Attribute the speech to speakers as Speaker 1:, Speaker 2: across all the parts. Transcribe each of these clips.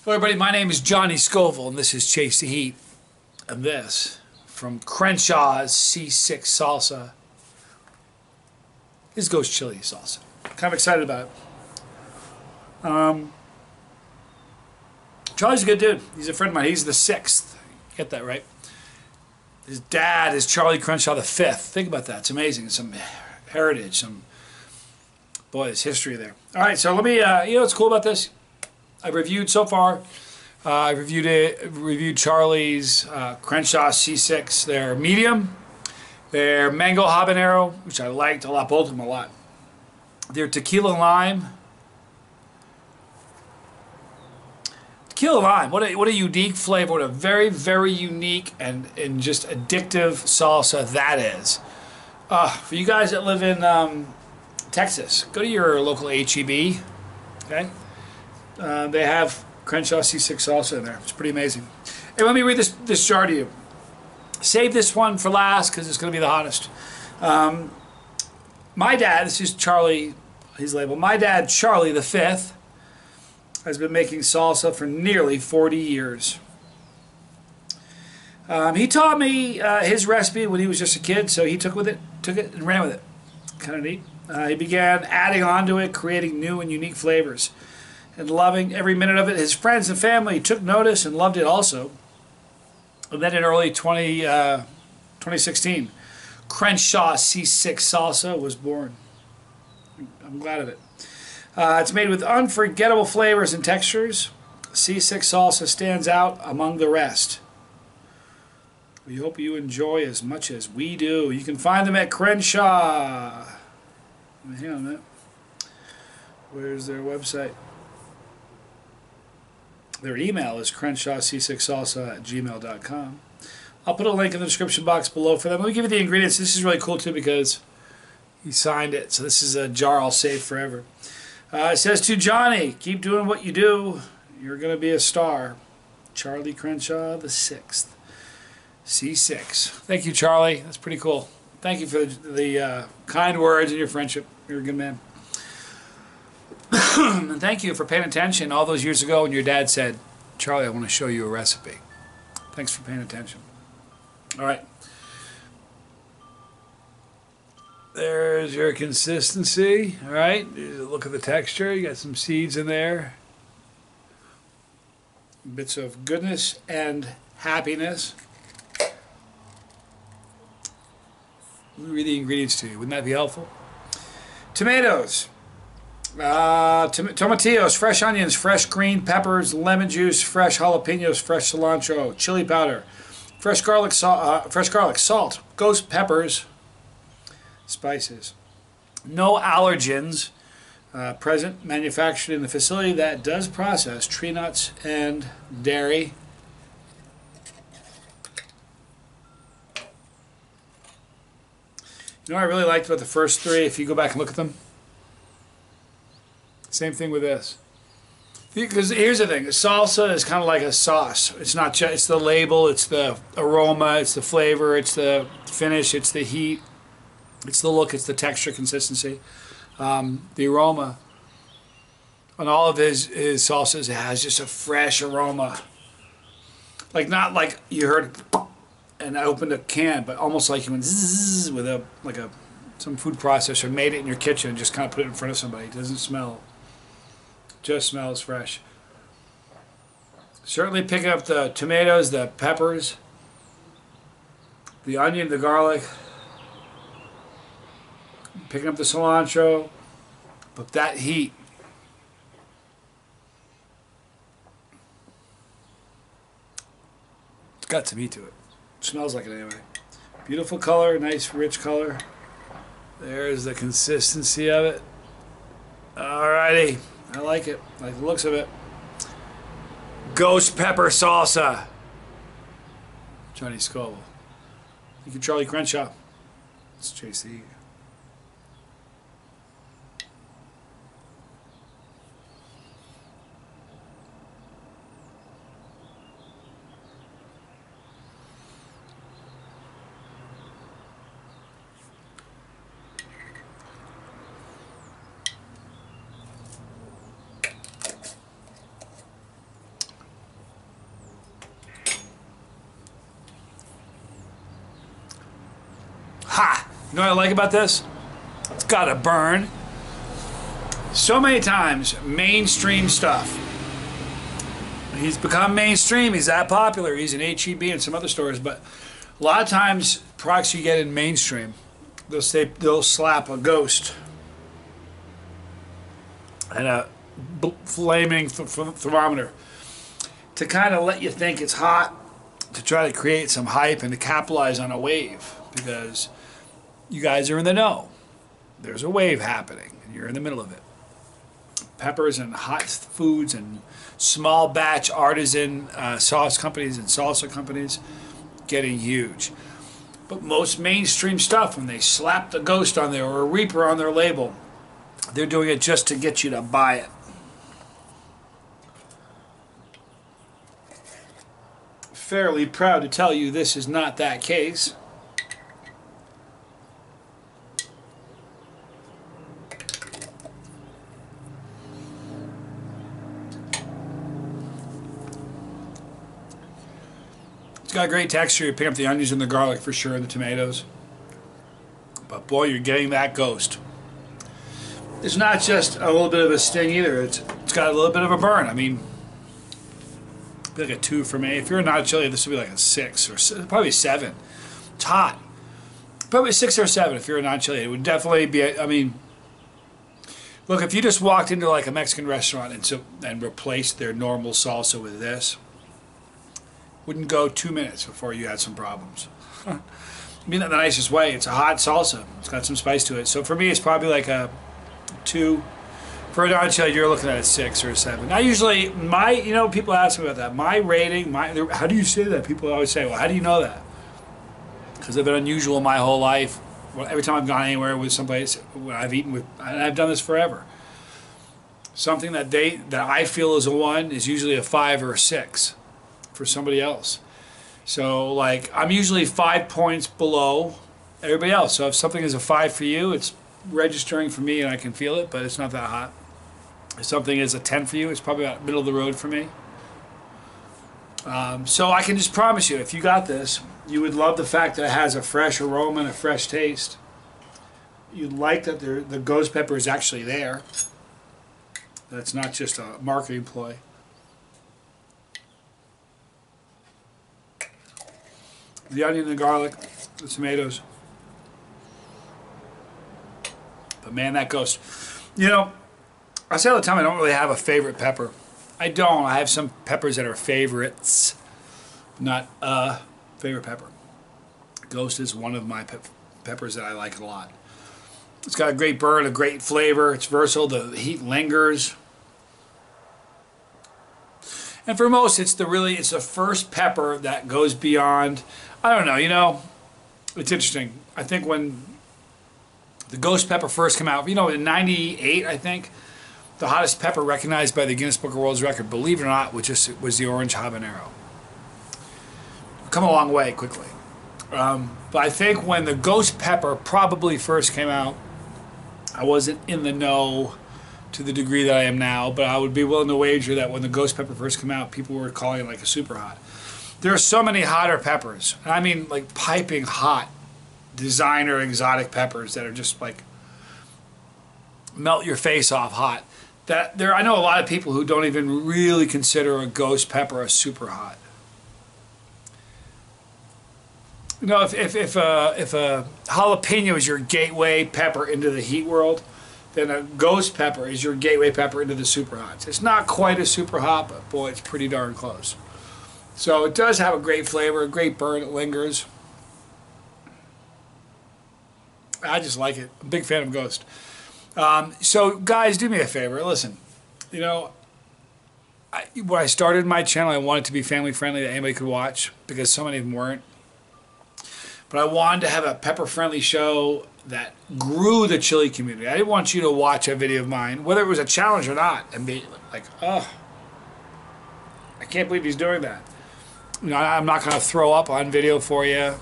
Speaker 1: Hello everybody, my name is Johnny Scoville and this is Chase the Heat. And this, from Crenshaw'S C6 Salsa, is Ghost Chili Salsa. Kind of excited about it. Charlie's a good dude. He's a friend of mine. He's the sixth. Get that right. His dad is Charlie Crenshaw the fifth. Think about that. It's amazing. Some heritage. Boy, there's history there. All right, so let me, you know what's cool about this? I've reviewed so far. I've reviewed Charlie's Crenshaw'S C6. They're medium. They're mango habanero, which I liked a lot, both of them a lot. They're tequila lime. Tequila lime, what a unique flavor. What a very, very unique and just addictive salsa that is. For you guys that live in Texas, go to your local HEB. Okay. They have Crenshaw'S C6 salsa in there. It's pretty amazing. Hey, let me read this jar to you. Save this one for last because it's going to be the hottest. My dad, this is Charlie, his label. My dad, Charlie the fifth, has been making salsa for nearly 40 years. He taught me his recipe when he was just a kid, so he took it and ran with it. Kind of neat. He began adding onto it, creating new and unique flavors, and loving every minute of it. His friends and family took notice and loved it also. And then in early 2016, Crenshaw'S C6 Salsa was born. I'm glad of it. It's made with unforgettable flavors and textures. C6 Salsa stands out among the rest. We hope you enjoy as much as we do. You can find them at Crenshaw. Hang on a minute. Where's their website? Their email is crenshawc6salsa@gmail.com. I'll put a link in the description box below for them. Let me give you the ingredients. This is really cool too because he signed it. So this is a jar I'll save forever. It says, to Johnny, keep doing what you do. You're going to be a star. Charlie Crenshaw the sixth. C6. Thank you, Charlie. That's pretty cool. Thank you for the kind words and your friendship. You're a good man. And thank you for paying attention all those years ago when your dad said, Charlie, I want to show you a recipe. Thanks for paying attention. All right. There's your consistency. All right. Look at the texture. You got some seeds in there. Bits of goodness and happiness. Let me read the ingredients to you. Wouldn't that be helpful? Tomatoes. Tomatillos, fresh onions, fresh green peppers, lemon juice, fresh jalapenos, fresh cilantro, chili powder, fresh garlic, salt, ghost peppers, spices. No allergens present. Manufactured in the facility that does process tree nuts and dairy. You know what I really liked about the first three, if you go back and look at them? Same thing with this. Because here's the thing, salsa is kind of like a sauce. It's not just, it's the label, it's the aroma, it's the flavor, it's the finish, it's the heat, it's the look, it's the texture, consistency, the aroma. On all of his salsas, it has just a fresh aroma. Like, not like you heard and I opened a can, but almost like you went zzz with some food processor, made it in your kitchen and just kind of put it in front of somebody. It doesn't smell. Just smells fresh. Certainly picking up the tomatoes, the peppers, the onion, the garlic, picking up the cilantro, but that heat. It's got some heat to it. Smells like it anyway. Beautiful color, nice rich color. There's the consistency of it. Alrighty. I like it. I like the looks of it. Ghost pepper salsa. Johnny Scoville. Thank you, Charlie Crenshaw. Let's chase the heat. You know what I like about this? It's got a burn. So many times, mainstream stuff. He's become mainstream. He's that popular. He's in H-E-B and some other stores. But a lot of times, products you get in mainstream, they'll slap a ghost and a flaming thermometer to kind of let you think it's hot, to try to create some hype and to capitalize on a wave, because you guys are in the know. There's a wave happening and you're in the middle of it. Peppers and hot foods and small batch artisan sauce companies and salsa companies getting huge. But most mainstream stuff, when they slap the ghost on there or a reaper on their label, they're doing it just to get you to buy it. Fairly proud to tell you this is not that case. It's got a great texture. You pick up the onions and the garlic for sure, and the tomatoes. But boy, you're getting that ghost. It's not just a little bit of a sting either. It's got a little bit of a burn. I mean, like a 2 for me. If you're not chili, this would be like a 6 or probably 7. It's hot. Probably 6 or 7 if you're a non-chili. It would definitely be. I mean, look, if you just walked into like a Mexican restaurant and replaced their normal salsa with this, wouldn't go 2 minutes before you had some problems. I mean that in the nicest way. It's a hot salsa. It's got some spice to it. So for me, it's probably like a 2. For a non-chili, you're looking at a 6 or a 7. Now, usually, people ask me about that. My rating, how do you say that? People always say, well, how do you know that? Because I've been unusual my whole life. Well, every time I've gone anywhere with someplace, I've eaten with, and I've done this forever. Something that I feel is a 1 is usually a 5 or a 6 for somebody else. So, like, I'm usually 5 points below everybody else. So if something is a 5 for you, it's registering for me and I can feel it, but it's not that hot. If something is a 10 for you, it's probably about middle of the road for me. So I can just promise you, if you got this, you would love the fact that it has a fresh aroma and a fresh taste. You'd like that the ghost pepper is actually there. That's not just a marketing ploy. The onion, the garlic, the tomatoes. But man, that ghost. You know, I say all the time I don't really have a favorite pepper. I don't. I have some peppers that are favorites, not a favorite pepper. Ghost is one of my peppers that I like a lot. It's got a great burn, a great flavor. It's versatile. The heat lingers. And for most, it's the first pepper that goes beyond. I don't know. It's interesting. I think when the ghost pepper first came out, in '98, I think, the hottest pepper recognized by the Guinness Book of World Records, believe it or not, was the orange habanero. Come a long way quickly. But I think when the ghost pepper probably first came out, I wasn't in the know to the degree that I am now, but I would be willing to wager that when the ghost pepper first came out, people were calling it like a super hot. There are so many hotter peppers. I mean, like piping hot designer exotic peppers that are just like melt your face off hot. I know a lot of people who don't even really consider a ghost pepper a super hot. If a jalapeno is your gateway pepper into the heat world, then a ghost pepper is your gateway pepper into the super hots. It's not quite a super hot, but boy, it's pretty darn close. So it does have a great flavor, a great burn, it lingers. I just like it. I'm a big fan of Ghost. So guys, do me a favor. Listen, when I started my channel, I wanted it to be family friendly, that anybody could watch, because so many of them weren't. But I wanted to have a pepper friendly show that grew the chili community. I didn't want you to watch a video of mine, whether it was a challenge or not, and be like, oh, I can't believe he's doing that. I'm not going to throw up on video for you.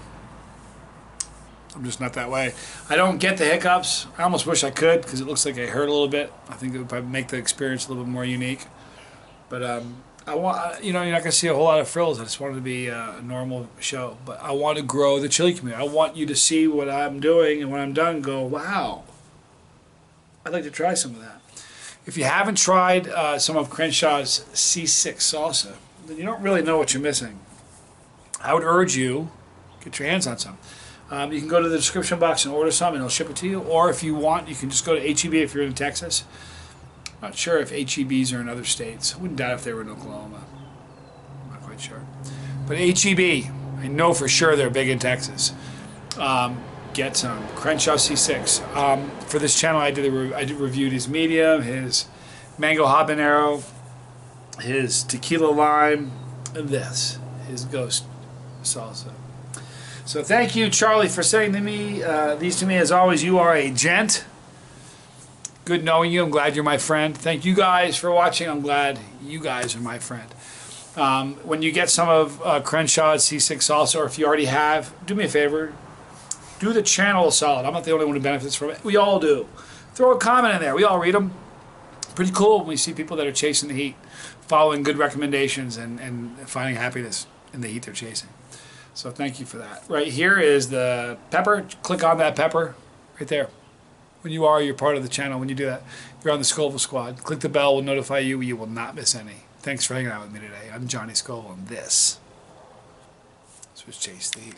Speaker 1: I'm just not that way. I don't get the hiccups. I almost wish I could, because it looks like I hurt a little bit. I think it would probably make the experience a little bit more unique. But I want, you know, you're not going to see a whole lot of frills. I just want it to be a normal show. But I want to grow the chili community. I want you to see what I'm doing, and when I'm done, go, wow, I'd like to try some of that. If you haven't tried some of Crenshaw'S C6 salsa, then you don't really know what you're missing. I would urge you, get your hands on some. You can go to the description box and order some, and they'll ship it to you. Or if you want, you can just go to H-E-B if you're in Texas. Not sure if H-E-Bs are in other states. I wouldn't doubt if they were in Oklahoma. I'm not quite sure. But H-E-B, I know for sure they're big in Texas. Get some. Crenshaw'S C6. For this channel, I reviewed his medium, his mango habanero, his tequila lime, and this, his ghost salsa. So thank you, Charlie, for sending these to me. As always, you are a gent. Good knowing you. I'm glad you're my friend. Thank you guys for watching. I'm glad you guys are my friend. When you get some of Crenshaw'S C6 salsa, or if you already have, do me a favor. Do the channel a solid. I'm not the only one who benefits from it. We all do. Throw a comment in there. We all read them. Pretty cool when we see people that are chasing the heat, following good recommendations, and finding happiness in the heat they're chasing. So thank you for that. Right here is the pepper. Click on that pepper right there. When you're part of the channel. When you do that, you're on the Scoville Squad. Click the bell. We'll notify you. You will not miss any. Thanks for hanging out with me today. I'm Johnny Scoville, and this was Chase the Heat.